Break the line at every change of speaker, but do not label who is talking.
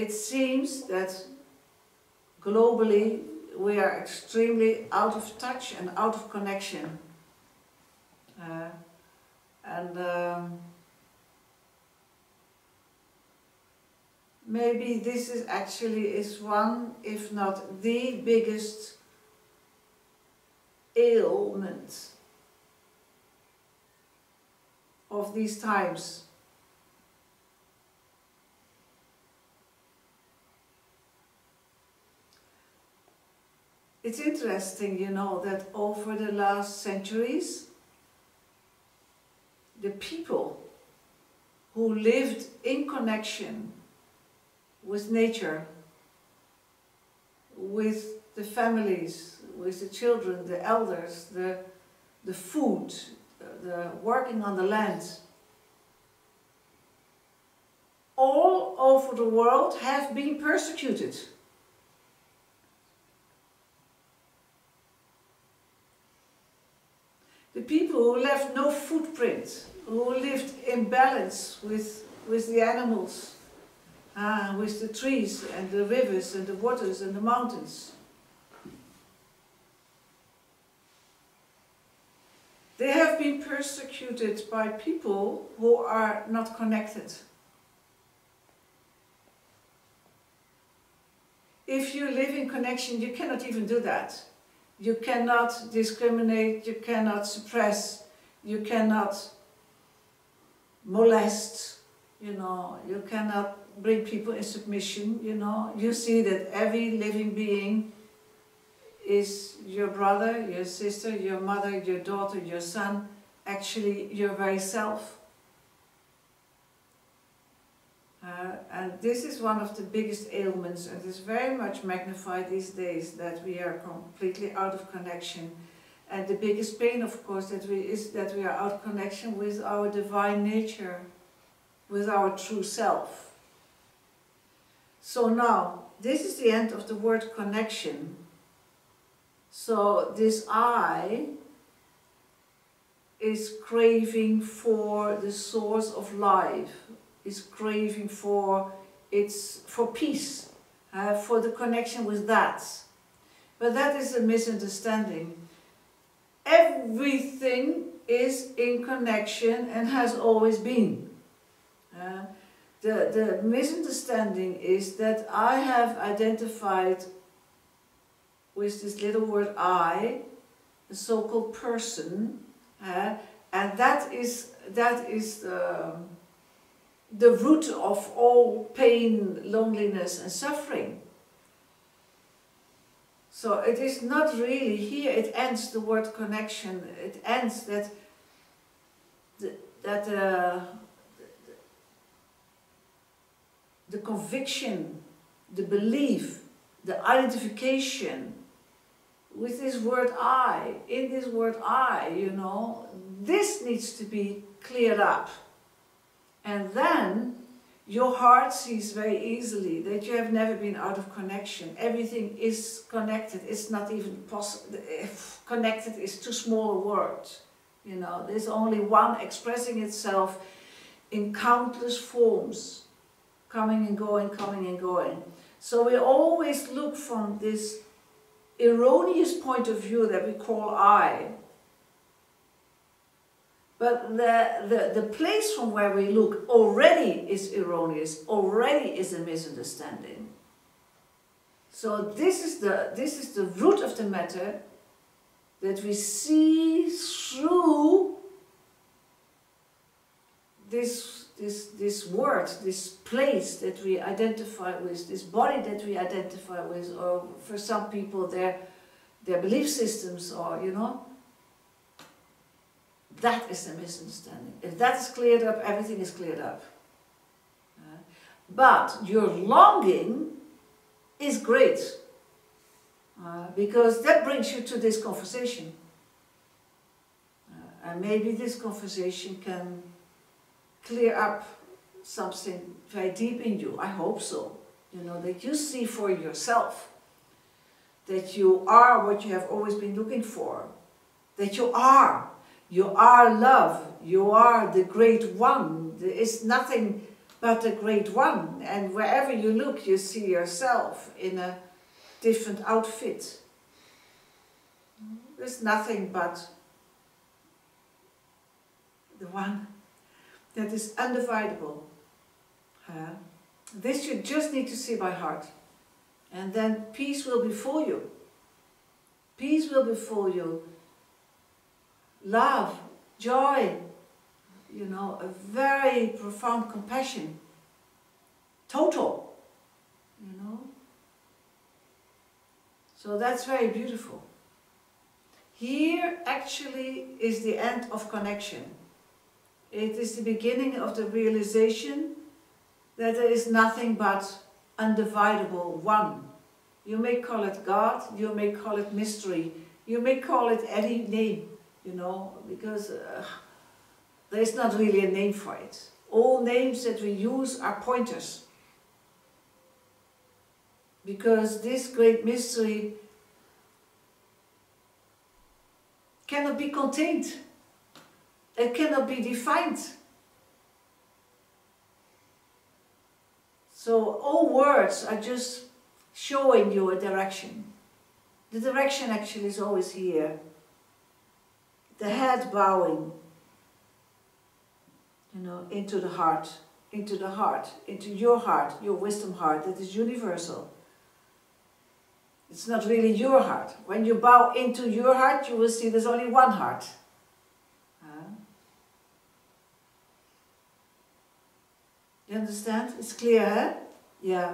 it seems that globally we are extremely out of touch and out of connection. Maybe this is actually one, if not the biggest ailment of these times. It's interesting, you know, that over the last centuries, the people who lived in connection with nature, with the families, with the children, the elders, the food, the working on the land, all over the world have been persecuted. The people who left no footprint, who lived in balance with the animals, with the trees and the rivers and the waters and the mountains. They have been persecuted by people who are not connected. If you live in connection, you cannot even do that. You cannot discriminate, you cannot suppress, you cannot molest, you know, you cannot bring people in submission, you know. You see that every living being is your brother, your sister, your mother, your daughter, your son, actually your very self. And this is one of the biggest ailments, and it's very much magnified these days, that we are completely out of connection. And the biggest pain, of course, is that we are out of connection with our divine nature, with our true self. So now, this is the end of the word connection. So this I is craving for the source of life, is craving for peace, for the connection with that. But that is a misunderstanding. Everything is in connection and has always been. The misunderstanding is that I have identified with this little word I, the so-called person, and that is the root of all pain, loneliness and suffering. So it is not really here, it ends the word connection, it ends that the conviction, the belief, the identification with this word I, in this word I, you know, this needs to be cleared up. And then your heart sees very easily that you have never been out of connection. Everything is connected. It's not even possible. Connected is too small a word. You know, there's only one expressing itself in countless forms, coming and going, coming and going. So we always look from this erroneous point of view that we call I. But the place from where we look already is erroneous, already is a misunderstanding. So this is the root of the matter, that we see through this word, this place that we identify with, this body that we identify with, or for some people their belief systems, or you know. That is the misunderstanding. If that is cleared up, everything is cleared up. But your longing is great, because that brings you to this conversation. And maybe this conversation can clear up something very deep in you. I hope so. You know, that you see for yourself that you are what you have always been looking for. That you are. You are love. You are the great one. There is nothing but the Great One. And wherever you look, you see yourself in a different outfit. There's nothing but the One that is undividable. This you just need to see by heart. And then peace will befall you. Peace will befall you. Love, joy, you know, a very profound compassion. Total, you know. So that's very beautiful. Here actually is the end of connection. It is the beginning of the realization that there is nothing but undividable one. You may call it God, you may call it mystery, you may call it any name, you know, because there is not really a name for it. All names that we use are pointers. Because this great mystery cannot be contained. It cannot be defined. So all words are just showing you a direction. The direction actually is always here. The head bowing, you know, into the heart, into your wisdom heart that is universal. It's not really your heart. When you bow into your heart, you will see there's only one heart. You understand? It's clear, huh? Yeah.